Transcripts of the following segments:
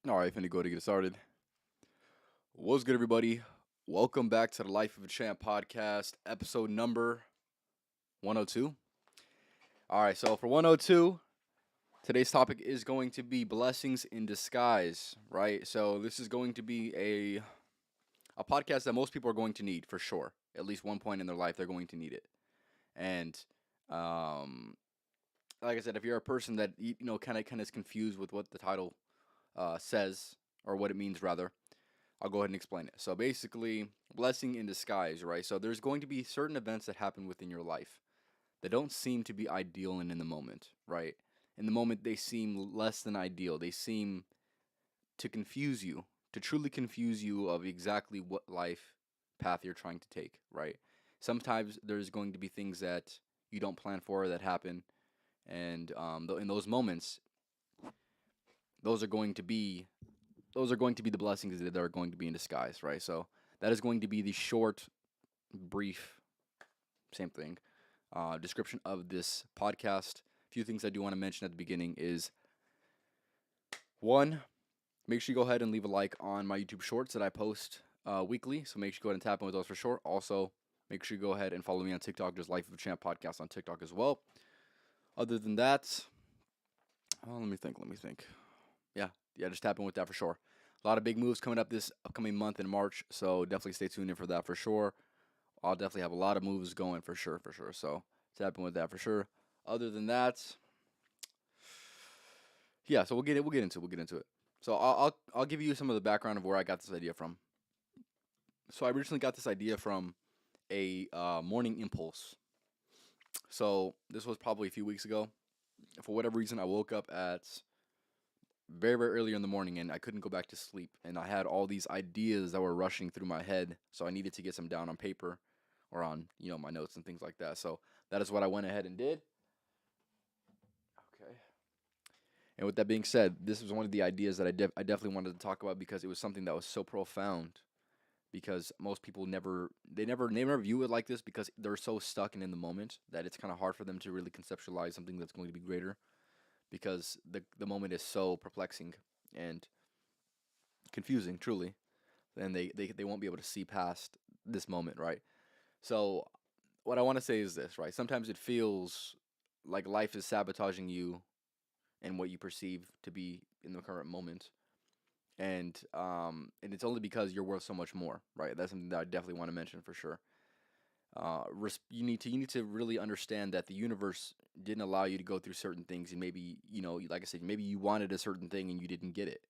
All right, finna go to get started. What's good, everybody? Welcome back to the Life of a Champ podcast, episode number 102. All right, so for 102, today's topic is going to be blessings in disguise, right? So this is going to be a podcast that most people are going to need for sure. At least one point in their life, they're going to need it. And um, like I said, if you're a person that kind of is confused with what the title says or what it means rather, I'll go ahead and explain it. So basically, blessing in disguise, right? So there's going to be certain events that happen within your life that don't seem to be ideal in the moment, right? In the moment, they seem less than ideal. They seem to confuse you, to truly confuse you of exactly what life path you're trying to take, right? Sometimes there's going to be things that you don't plan for that happen, and in those moments, those are going to be those are going to be the blessings that are going to be in disguise, right? So that is going to be the short, brief, same thing, description of this podcast. A few things I do want to mention at the beginning is one, make sure you go ahead and leave a like on my YouTube shorts that I post weekly. So make sure you go ahead and tap in with those for sure. Also, make sure you go ahead and follow me on TikTok. There's Life of a Champ podcast on TikTok as well. Other than that, let me think. Yeah, just tap in with that for sure. A lot of big moves coming up this upcoming month in March, so definitely stay tuned in for that for sure. I'll definitely have a lot of moves going for sure. So tap in with that for sure. Other than that, yeah. So we'll get into it. So I'll give you some of the background of where I got this idea from. So I originally got this idea from a morning impulse. So this was probably a few weeks ago. For whatever reason, I woke up at very, very early in the morning and I couldn't go back to sleep. And I had all these ideas that were rushing through my head. So I needed to get some down on paper or on, my notes and things like that. So that is what I went ahead and did. Okay. And with that being said, this was one of the ideas that I definitely wanted to talk about because it was something that was so profound. Because most people never view it like this because they're so stuck and in the moment that it's kind of hard for them to really conceptualize something that's going to be greater because the moment is so perplexing and confusing, truly, and they won't be able to see past this moment, right? So, what I want to say is this, right? Sometimes it feels like life is sabotaging you and what you perceive to be in the current moment, and it's only because you're worth so much more, right? That's something that I definitely want to mention for sure. You need to really understand that the universe didn't allow you to go through certain things, and maybe like I said, maybe you wanted a certain thing and you didn't get it.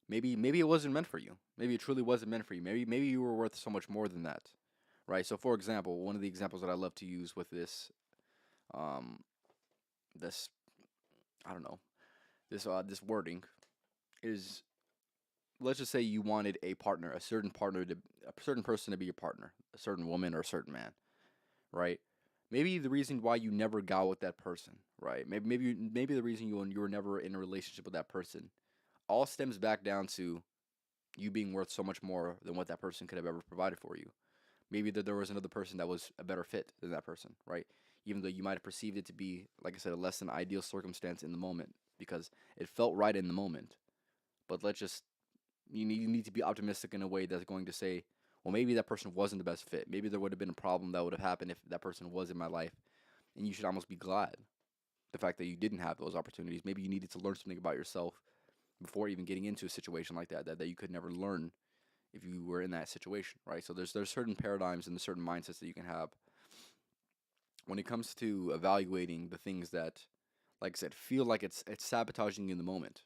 Maybe it wasn't meant for you. Maybe it truly wasn't meant for you. Maybe you were worth so much more than that, right? So, for example, one of the examples that I love to use with um, this, I don't know, this wording is, let's just say you wanted a partner, a certain person to be your partner, a certain woman or a certain man, right? Maybe the reason why you never got with that person, right? Maybe the reason you were never in a relationship with that person all stems back down to you being worth so much more than what that person could have ever provided for you. Maybe that there was another person that was a better fit than that person, right? Even though you might have perceived it to be, like I said, a less than ideal circumstance in the moment because it felt right in the moment. But you need to be optimistic in a way that's going to say, well, maybe that person wasn't the best fit. Maybe there would have been a problem that would have happened if that person was in my life, and you should almost be glad the fact that you didn't have those opportunities. Maybe you needed to learn something about yourself before even getting into a situation like that you could never learn if you were in that situation, right? So there's certain paradigms and certain mindsets that you can have when it comes to evaluating the things that, like I said, feel like it's sabotaging you in the moment,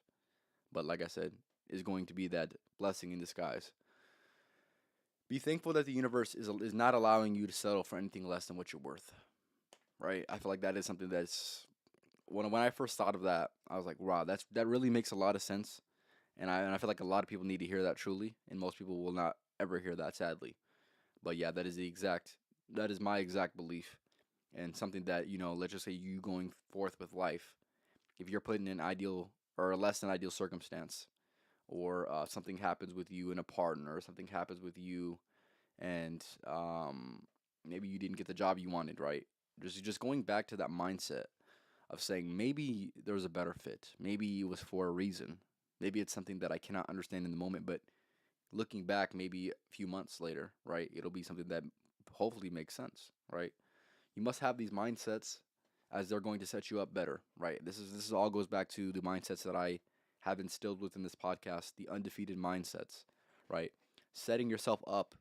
but like I said, is going to be that blessing in disguise. Be thankful that the universe is not allowing you to settle for anything less than what you're worth, right? I feel like that is something that's when I first thought of that, I was like, wow, that really makes a lot of sense, and I feel like a lot of people need to hear that truly, and most people will not ever hear that, sadly. But yeah, that is my exact belief, and something that let's just say you going forth with life, if you're put in an ideal or a less than ideal circumstance, or something happens with you and a partner, or something happens with you, and maybe you didn't get the job you wanted, right? Just going back to that mindset of saying maybe there was a better fit, maybe it was for a reason, Maybe it's something that I cannot understand in the moment, but looking back, maybe a few months later, right, it'll be something that hopefully makes sense, right? You must have these mindsets as they're going to set you up better, right? This is all goes back to the mindsets that I have instilled within this podcast, the undefeated mindsets, right? Setting yourself up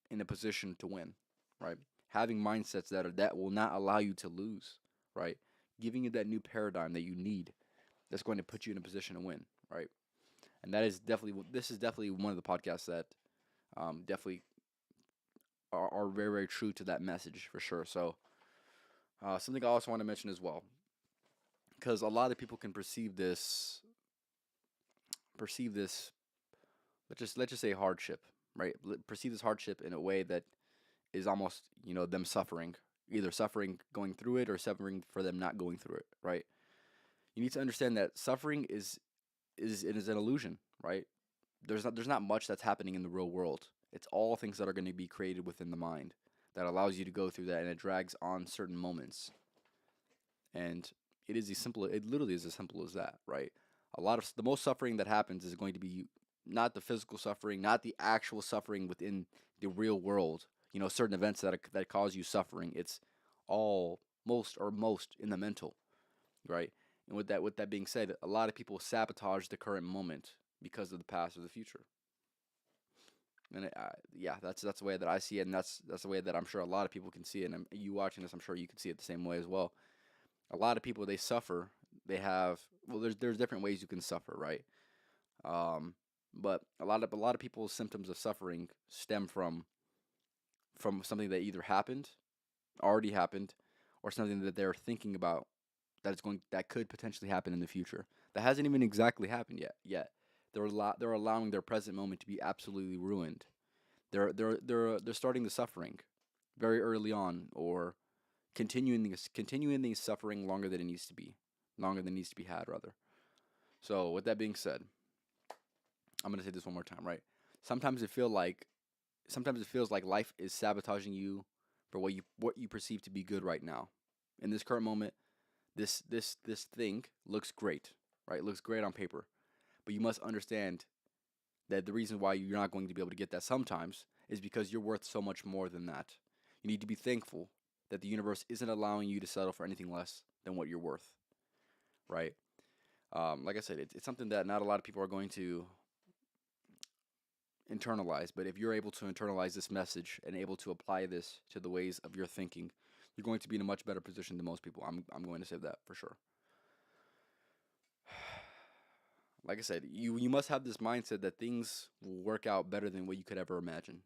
in a position to win, right? Having mindsets that will not allow you to lose, right? Giving you that new paradigm that you need that's going to put you in a position to win, right? And that is definitely this is definitely one of the podcasts that definitely are very very true to that message for sure. So something I also want to mention as well, because a lot of people can perceive this let's just say hardship, right? Perceive this hardship in a way that is almost them suffering, either suffering going through it or suffering for them not going through it, right? You need to understand that suffering is an illusion, right? There's not much that's happening in the real world. It's all things that are going to be created within the mind that allows you to go through that, and it drags on certain moments. And it literally is as simple as that, right? The most suffering that happens is going to be not the physical suffering, not the actual suffering within the real world. Certain events that cause you suffering. It's all most in the mental, right? And with that being said, a lot of people sabotage the current moment because of the past or the future. And yeah, that's the way that I see it, and that's the way that I'm sure a lot of people can see it. And you watching this, I'm sure you can see it the same way as well. A lot of people, they suffer. They have, well, there's different ways you can suffer, right? Um, but a lot of people's symptoms of suffering stem from something that either already happened, or something that they're thinking about that could potentially happen in the future that hasn't even exactly happened yet. They're allowing their present moment to be absolutely ruined. They're starting the suffering very early on, or continuing the suffering longer than it needs to be had, rather. So with that being said, I'm gonna say this one more time, right? Sometimes it feel like Sometimes it feels like life is sabotaging you for what you perceive to be good right now. In this current moment, this thing looks great, right? It looks great on paper, but you must understand that the reason why you're not going to be able to get that sometimes is because you're worth so much more than that. You need to be thankful that the universe isn't allowing you to settle for anything less than what you're worth, right? Like I said, it's something that not a lot of people are going to internalize, but if you're able to internalize this message and able to apply this to the ways of your thinking, you're going to be in a much better position than most people. I'm going to say that for sure. Like I said, you must have this mindset that things will work out better than what you could ever imagine.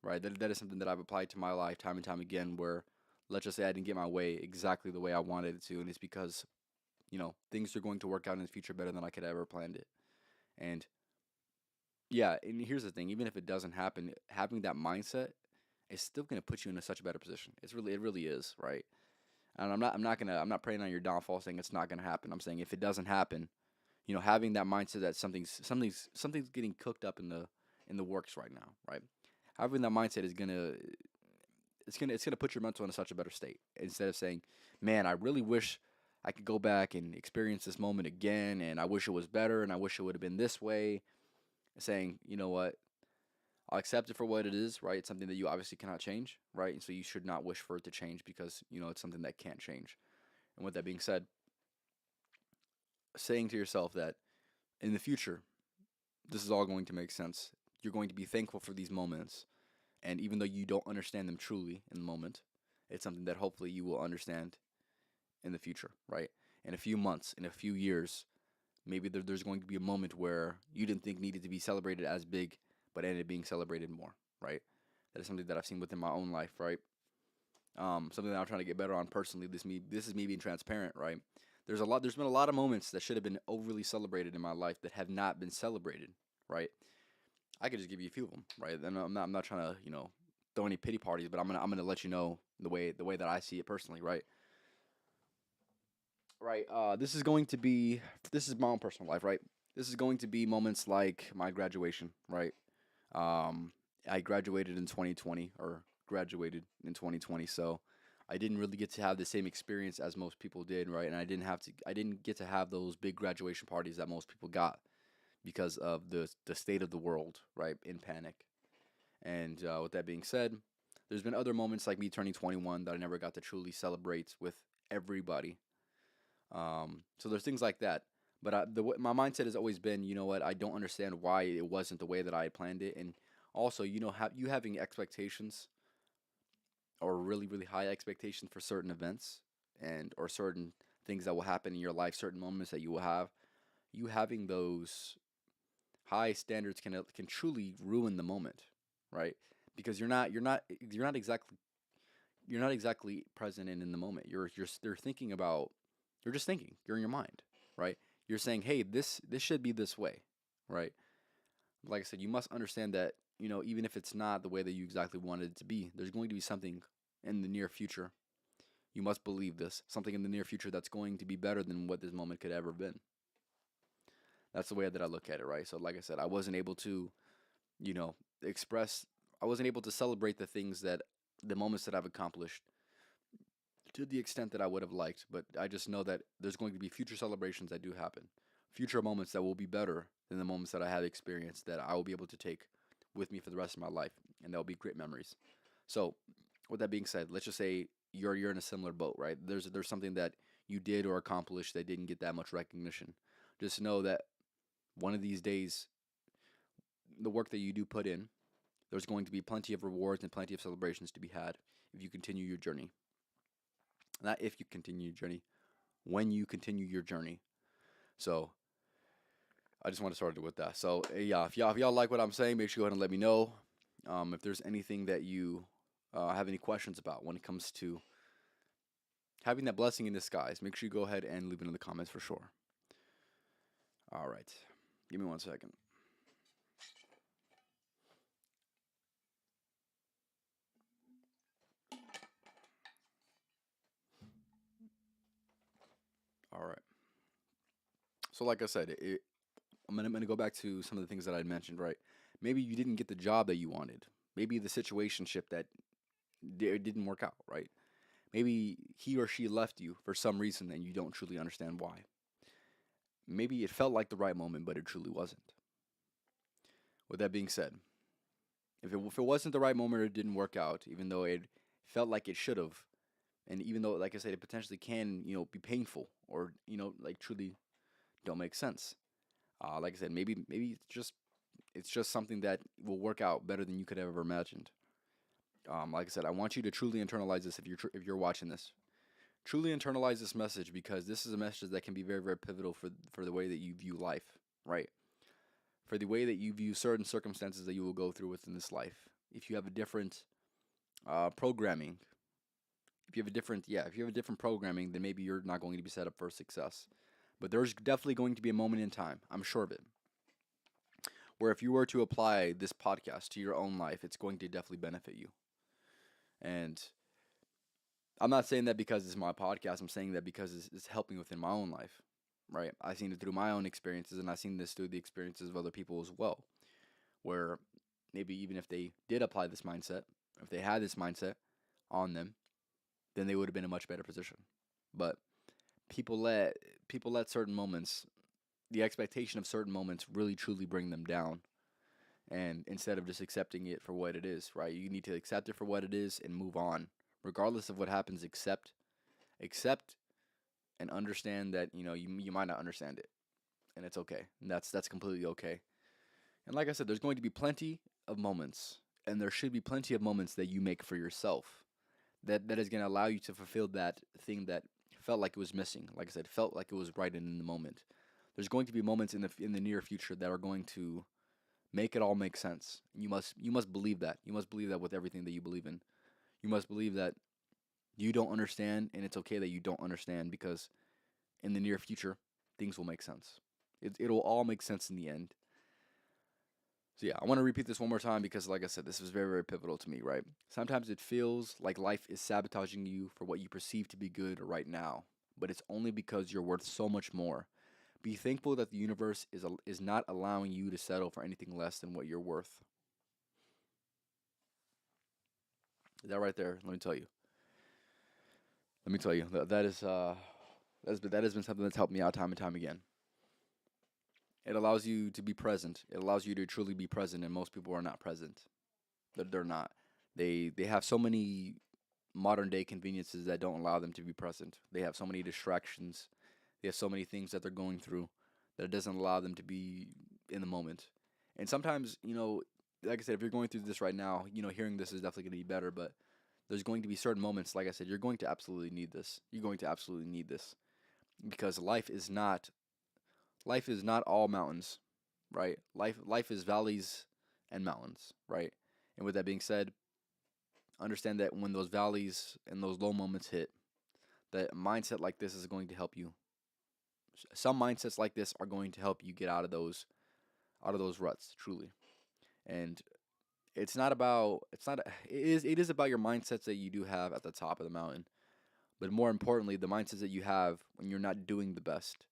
Right? That is something that I've applied to my life time and time again, where let's just say I didn't get my way exactly the way I wanted it to, and it's because, things are going to work out in the future better than I could ever planned it. And yeah, and here's the thing, even if it doesn't happen, having that mindset is still gonna put you in such a better position. It really is, right? And I'm not praying on your downfall saying it's not gonna happen. I'm saying if it doesn't happen, having that mindset that something's getting cooked up in the works right now, right? Having that mindset is gonna it's gonna put your mental in such a better state, instead of saying, "Man, I really wish I could go back and experience this moment again, and I wish it was better, and I wish it would have been this way." Saying, "You know what? I'll accept it for what it is, right? It's something that you obviously cannot change, right? And so you should not wish for it to change, because it's something that can't change." And with that being said, saying to yourself that in the future, this is all going to make sense. You're going to be thankful for these moments. And even though you don't understand them truly in the moment, it's something that hopefully you will understand in the future, right? In a few months, in a few years, maybe there's going to be a moment where you didn't think needed to be celebrated as big, but ended up being celebrated more, right? That is something that I've seen within my own life, right? Something that I'm trying to get better on personally. This is me being transparent, right? There's been a lot of moments that should have been overly celebrated in my life that have not been celebrated, right? I could just give you a few of them, right? And I'm not trying to throw any pity parties, but I'm gonna let you know the way that I see it personally, right? Right. This is my own personal life, right? This is going to be moments like my graduation, right? Um, I graduated in 2020, or graduated in 2020, so I didn't really get to have the same experience as most people did, right? And I didn't get to have those big graduation parties that most people got because of the state of the world, right? In panic. And with that being said, there's been other moments like me turning 21 that I never got to truly celebrate with everybody. So there's things like that. But my mindset has always been, you know what? I don't understand why it wasn't the way that I had planned it, and also, you having expectations or really really high expectations for certain events and or certain things that will happen in your life, certain moments that you will have. You having those high standards can truly ruin the moment, right? Because you're not exactly present and in the moment. You're thinking about you're just thinking. You're in your mind, right? You're saying, "Hey, this should be this way," right? Like I said, you must understand that, even if it's not the way that you exactly wanted it to be, there's going to be something in the near future. You must believe this, something in the near future that's going to be better than what this moment could ever been. That's the way that I look at it, right? So like I said, I wasn't able to, you know, express I wasn't able to celebrate the moments that I've accomplished to the extent that I would have liked, but I just know that there's going to be future celebrations that do happen, future moments that will be better than the moments that I have experienced that I will be able to take with me for the rest of my life, and they'll be great memories. So, with that being said, let's just say you're in a similar boat, right? There's something that you did or accomplished that didn't get that much recognition. Just know that one of these days, the work that you do put in, there's going to be plenty of rewards and plenty of celebrations to be had if you continue your journey. Not if you continue your journey, when you continue your journey. So I just want to start it with that. So yeah, if y'all like what I'm saying, make sure you go ahead and let me know. If there's anything that you have any questions about when it comes to having that blessing in disguise, make sure you go ahead and leave it in the comments for sure. All right, give me 1 second. All right. So like I said, I'm gonna go back to some of the things that I mentioned. Right. Maybe you didn't get the job that you wanted. Maybe the situationship that it didn't work out. Right. Maybe he or she left you for some reason and you don't truly understand why. Maybe it felt like the right moment, but it truly wasn't. With that being said, if it wasn't the right moment or it didn't work out, even though it felt like it should have, and even though, like I said, it potentially can, be painful or, like truly don't make sense. Like I said, maybe it's just something that will work out better than you could have ever imagined. Like I said, I want you to truly internalize this if you're watching this. Truly internalize this message because this is a message that can be very very pivotal for the way that you view life, right? For the way that you view certain circumstances that you will go through within this life. If you have a different programming, if you have a different programming, then maybe you're not going to be set up for success. But there's definitely going to be a moment in time, I'm sure of it, where if you were to apply this podcast to your own life, it's going to definitely benefit you. And I'm not saying that because it's my podcast. I'm saying that because it's helping within my own life, right? I've seen it through my own experiences, and I've seen this through the experiences of other people as well. Where maybe even if they did apply this mindset, if they had this mindset on them, then they would have been in a much better position. But people let people let certain moments, the expectation of certain moments, really truly bring them down. And instead of just accepting it for what it is, right? You need to accept it for what it is and move on, regardless of what happens. Accept, and understand that you might not understand it, and it's okay. And that's completely okay. And like I said, there's going to be plenty of moments, and there should be plenty of moments that you make for yourself that is going to allow you to fulfill that thing that felt like it was missing. Like I said, felt like it was right in the moment. There's going to be moments in the near future that are going to make it all make sense. You must believe that. You must believe that with everything that you believe in. You must believe that you don't understand, and it's okay that you don't understand because in the near future, things will make sense. It'll all make sense in the end. So yeah, I want to repeat this one more time because, like I said, this was very, very pivotal to me. Right? Sometimes it feels like life is sabotaging you for what you perceive to be good right now, but it's only because you're worth so much more. Be thankful that the universe is not allowing you to settle for anything less than what you're worth. That right there, let me tell you. Let me tell you that has been something that's helped me out time and time again. It allows you to be present. It allows you to truly be present, and most people are not present. They're not. They have so many modern day conveniences that don't allow them to be present. They have so many distractions. They have so many things that they're going through that it doesn't allow them to be in the moment. And sometimes, like I said, if you're going through this right now, hearing this is definitely going to be better, but there's going to be certain moments, like I said, you're going to absolutely need this. You're going to absolutely need this because life is not all mountains, right? Life is valleys and mountains, right? And with that being said, understand that when those valleys and those low moments hit, that a mindset like this is going to help you. Some mindsets like this are going to help you get out of those ruts, truly. And it is about your mindsets that you do have at the top of the mountain, but more importantly, the mindsets that you have when you're not doing the best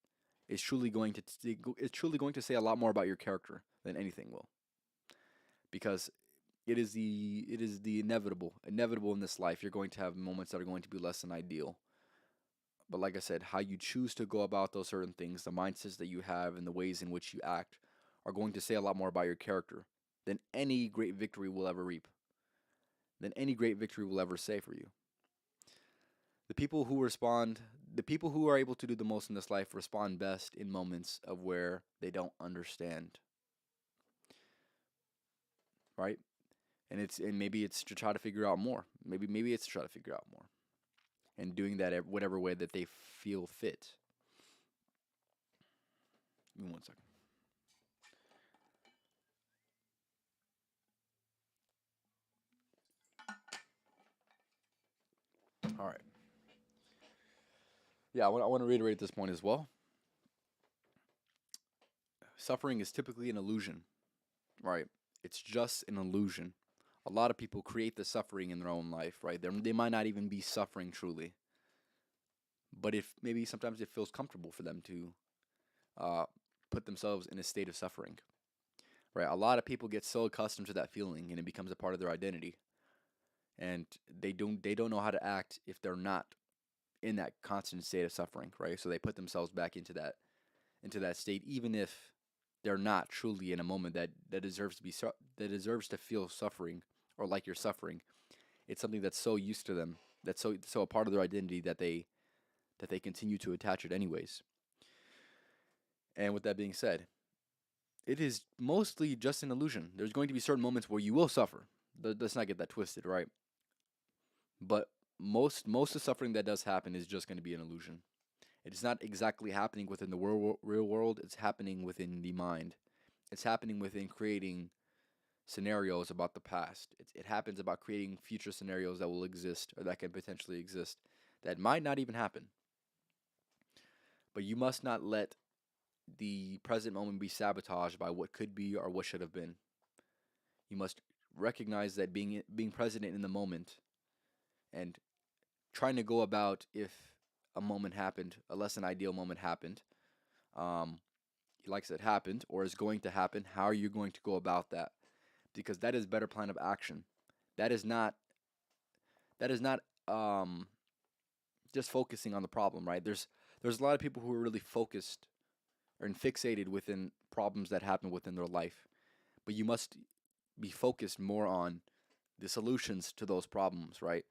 is truly going to say a lot more about your character than anything will, because it is the inevitable in this life. You're going to have moments that are going to be less than ideal, but like I said, how you choose to go about those certain things, the mindsets that you have, and the ways in which you act are going to say a lot more about your character than any great victory will ever reap, than any great victory will ever say for you. The people who respond, the people who are able to do the most in this life respond best in moments of where they don't understand, right? And maybe it's to try to figure out more. Maybe it's to try to figure out more and doing that whatever way that they feel fit. Give me one second. All right. Yeah, I want to reiterate this point as well. Suffering is typically an illusion, right? It's just an illusion. A lot of people create the suffering in their own life, right? They might not even be suffering truly, but if maybe sometimes it feels comfortable for them to uh, put themselves in a state of suffering, right? A lot of people get so accustomed to that feeling, and it becomes a part of their identity, and they don't know how to act if they're not in that constant state of suffering, right? So they put themselves back into that state, even if they're not truly in a moment that deserves to that deserves to feel suffering or like you're suffering. It's something that's so used to them, that's so a part of their identity that they continue to attach it anyways. And with that being said, it is mostly just an illusion. There's going to be certain moments where you will suffer. Let's not get that twisted, right? But most of the suffering that does happen is just going to be an illusion. It's not exactly happening within the real world. It's happening within the mind. It's happening within creating scenarios about the past. It happens about creating future scenarios that will exist or that can potentially exist that might not even happen. But you must not let the present moment be sabotaged by what could be or what should have been. You must recognize that being present in the moment and trying to go about if a moment happened, a less than ideal moment happened, um, like I said, happened or is going to happen. How are you going to go about that? Because that is better plan of action. That is not that is not just focusing on the problem, right? There's a lot of people who are really focused and fixated within problems that happen within their life, but you must be focused more on the solutions to those problems, right?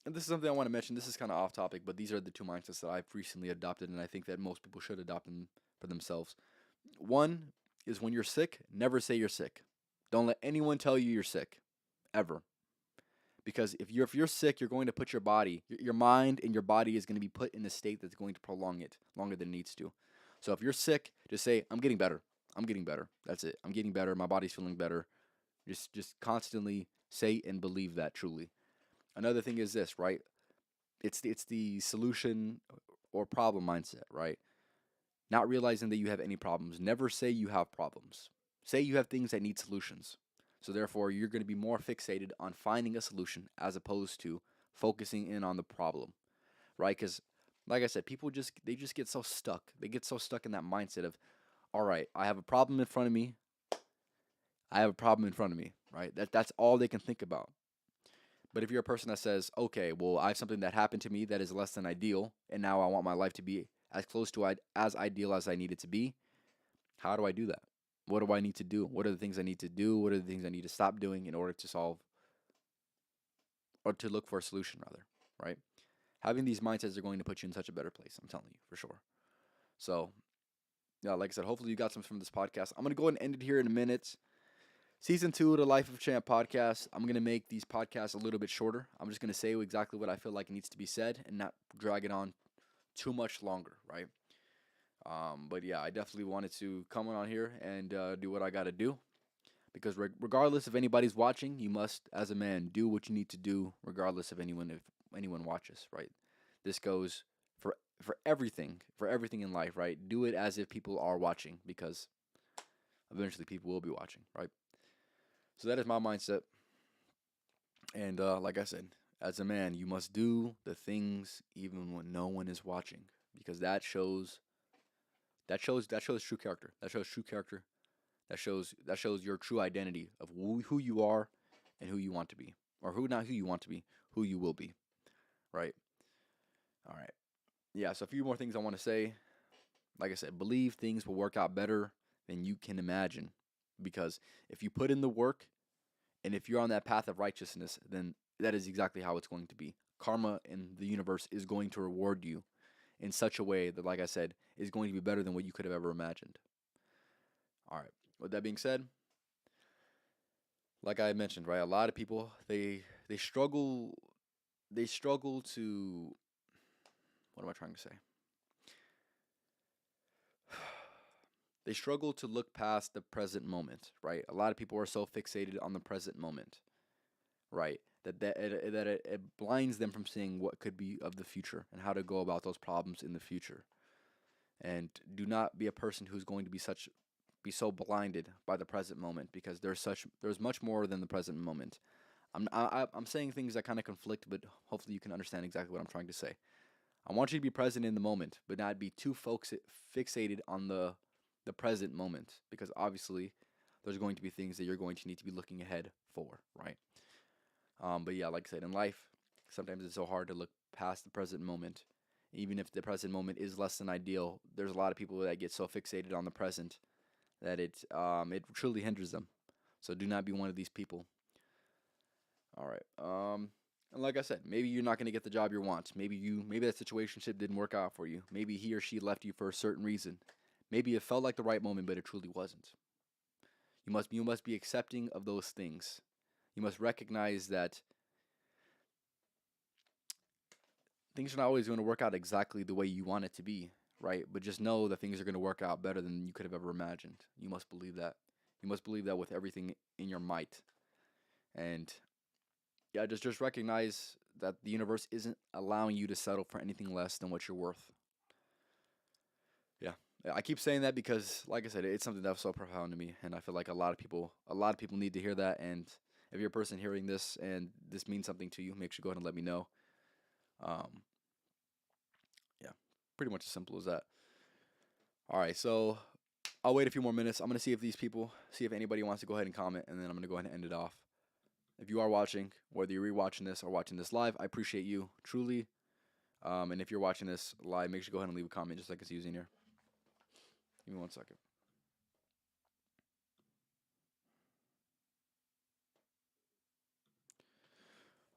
And this is something I want to mention. This is kind of off topic, but these are the two mindsets that I've recently adopted, and I think that most people should adopt them for themselves. One is when you're sick, never say you're sick. Don't let anyone tell you you're sick, ever. Because if you're sick, you're going to put your mind and your body is going to be put in a state that's going to prolong it longer than it needs to. So if you're sick, just say, I'm getting better. I'm getting better. That's it. I'm getting better. My body's feeling better. Just constantly say and believe that truly. Another thing is this, right? It's the solution or problem mindset, right? Not realizing that you have any problems. Never say you have problems. Say you have things that need solutions. So therefore, you're going to be more fixated on finding a solution as opposed to focusing in on the problem, right? Because like I said, people just get so stuck. They get so stuck in that mindset of, all right, I have a problem in front of me. I have a problem in front of me, right? That's all they can think about. But if you're a person that says, okay, well, I have something that happened to me that is less than ideal, and now I want my life to be as close to as ideal as I need it to be, how do I do that? What do I need to do? What are the things I need to do? What are the things I need to stop doing in order to solve or to look for a solution, rather, right? Having these mindsets are going to put you in such a better place. I'm telling you for sure. So, yeah, like I said, hopefully you got some from this podcast. I'm going to go ahead and end it here in a minute. Season 2 of the Life of Champ podcast. I'm going to make these podcasts a little bit shorter. I'm just going to say exactly what I feel like needs to be said and not drag it on too much longer, right? But yeah, I definitely wanted to come on here and do what I got to do because regardless if anybody's watching, you must, as a man, do what you need to do, regardless of if anyone watches, right? This goes for everything in life, right? Do it as if people are watching because eventually people will be watching, right? So that is my mindset. And like I said, as a man, you must do the things even when no one is watching, because that shows true character. That shows true character. That shows your true identity of who you are and who you want to be, or who not who you want to be, who you will be. Right. All right. Yeah. So a few more things I want to say. Like I said, believe things will work out better than you can imagine, because if you put in the work and if you're on that path of righteousness, then that is exactly how it's going to be. Karma in the universe is going to reward you in such a way that, like I said, is going to be better than what you could have ever imagined. All right. With that being said, like I mentioned, right, a lot of people they struggle to, what am I trying to say? They struggle to look past the present moment, right? A lot of people are so fixated on the present moment, right? That it blinds them from seeing what could be of the future and how to go about those problems in the future. And do not be a person who's going to be so blinded by the present moment, because there's much more than the present moment. I'm saying things that kind of conflict, but hopefully you can understand exactly what I'm trying to say. I want you to be present in the moment, but not be too fixated on the present moment, because obviously there's going to be things that you're going to need to be looking ahead for, right? But yeah, like I said, in life, sometimes it's so hard to look past the present moment. Even if the present moment is less than ideal, there's a lot of people that get so fixated on the present that it truly hinders them. So do not be one of these people. All right. And like I said, maybe you're not going to get the job you want. Maybe that situationship didn't work out for you. Maybe he or she left you for a certain reason. Maybe it felt like the right moment, but it truly wasn't. You must be accepting of those things. You must recognize that things are not always going to work out exactly the way you want it to be, right? But just know that things are going to work out better than you could have ever imagined. You must believe that. You must believe that with everything in your might. And yeah, just recognize that the universe isn't allowing you to settle for anything less than what you're worth. Yeah. I keep saying that because, like I said, it's something that's so profound to me, and I feel like a lot of people need to hear that. And if you're a person hearing this and this means something to you, make sure you go ahead and let me know. Um, yeah, pretty much as simple as that. All right, so I'll wait a few more minutes. I'm gonna see if anybody wants to go ahead and comment, and then I'm gonna go ahead and end it off. If you are watching, whether you're rewatching this or watching this live, I appreciate you truly. And if you're watching this live, make sure you go ahead and leave a comment just like it's using here. Give me 1 second.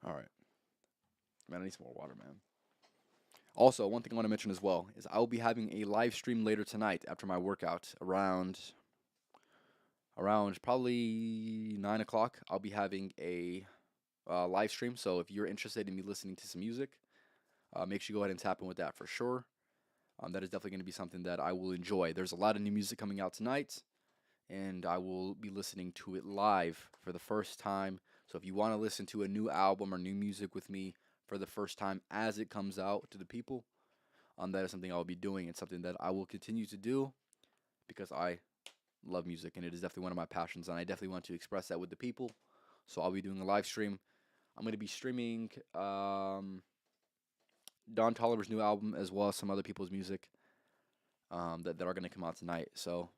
All right, man, I need some more water, man. Also, one thing I want to mention as well is I will be having a live stream later tonight after my workout around probably 9 o'clock. I'll be having a live stream. So if you're interested in me listening to some music, make sure you go ahead and tap in with that for sure. That is definitely going to be something that I will enjoy. There's a lot of new music coming out tonight, and I will be listening to it live for the first time. So if you want to listen to a new album or new music with me for the first time as it comes out to the people, that is something I will be doing. It's something that I will continue to do because I love music, and it is definitely one of my passions, and I definitely want to express that with the people. So I'll be doing a live stream. I'm going to be streaming Don Tolliver's new album as well as some other people's music that are going to come out tonight. So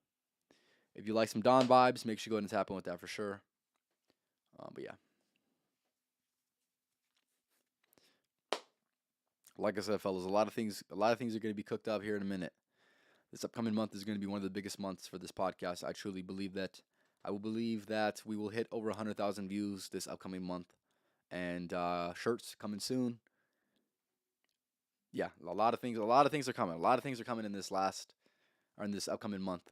if you like some Don vibes, make sure you go ahead and tap in with that for sure. But yeah. Like I said, fellas, a lot of things are going to be cooked up here in a minute. This upcoming month is going to be one of the biggest months for this podcast. I truly believe that. I will believe that we will hit over 100,000 views this upcoming month, and shirts coming soon. Yeah, a lot of things are coming. A lot of things are coming in this last or in this upcoming month.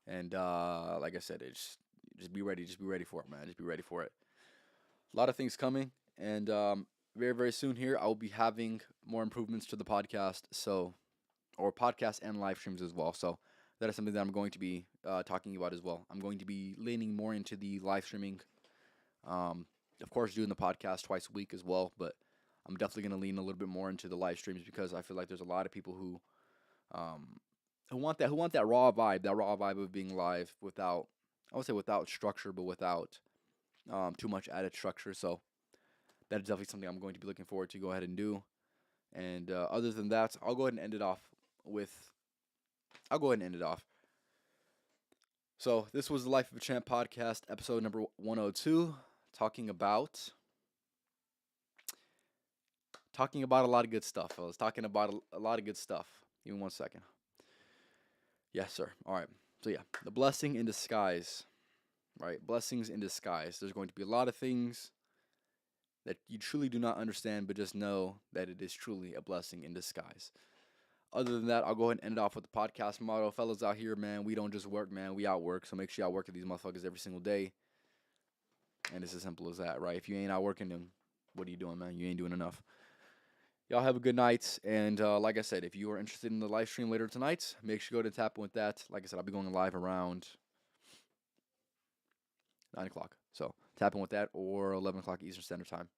And like I said, it's just be ready. Just be ready for it, man. Just be ready for it. A lot of things coming, and very very soon here I will be having more improvements to the podcast. So, or podcast and live streams as well. So that is something that I'm going to be talking about as well. I'm going to be leaning more into the live streaming. Um, of course, doing the podcast twice a week as well, but I'm definitely going to lean a little bit more into the live streams because I feel like there's a lot of people um, who want that raw vibe of being live without, I would say, without structure, but without too much added structure. So that is definitely something I'm going to be looking forward to go ahead and do. And other than that, I'll go ahead and end it off with. I'll go ahead and end it off. So this was the Life of a Champ podcast, episode number 102, talking about a lot of good stuff. I was talking about a lot of good stuff. Give me 1 second. Yes, sir. All right. So yeah, the blessing in disguise, right? Blessings in disguise. There's going to be a lot of things that you truly do not understand, but just know that it is truly a blessing in disguise. Other than that, I'll go ahead and end it off with the podcast motto. Fellas out here, man, we don't just work, man, we outwork. So make sure y'all work with these motherfuckers every single day. And it's as simple as that, right? If you ain't out working them, what are you doing, man? You ain't doing enough. Y'all have a good night. And like I said, if you are interested in the live stream later tonight, make sure you go to tap in with that. Like I said, I'll be going live around 9 o'clock. So tap in with that or 11 o'clock Eastern Standard Time.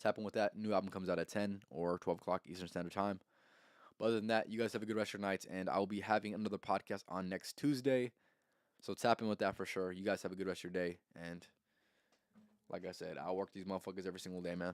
Tap in with that. New album comes out at 10 or 12 o'clock Eastern Standard Time. But other than that, you guys have a good rest of your night, and I will be having another podcast on next Tuesday. So tap in with that for sure. You guys have a good rest of your day, and like I said, I'll work these motherfuckers every single day, man.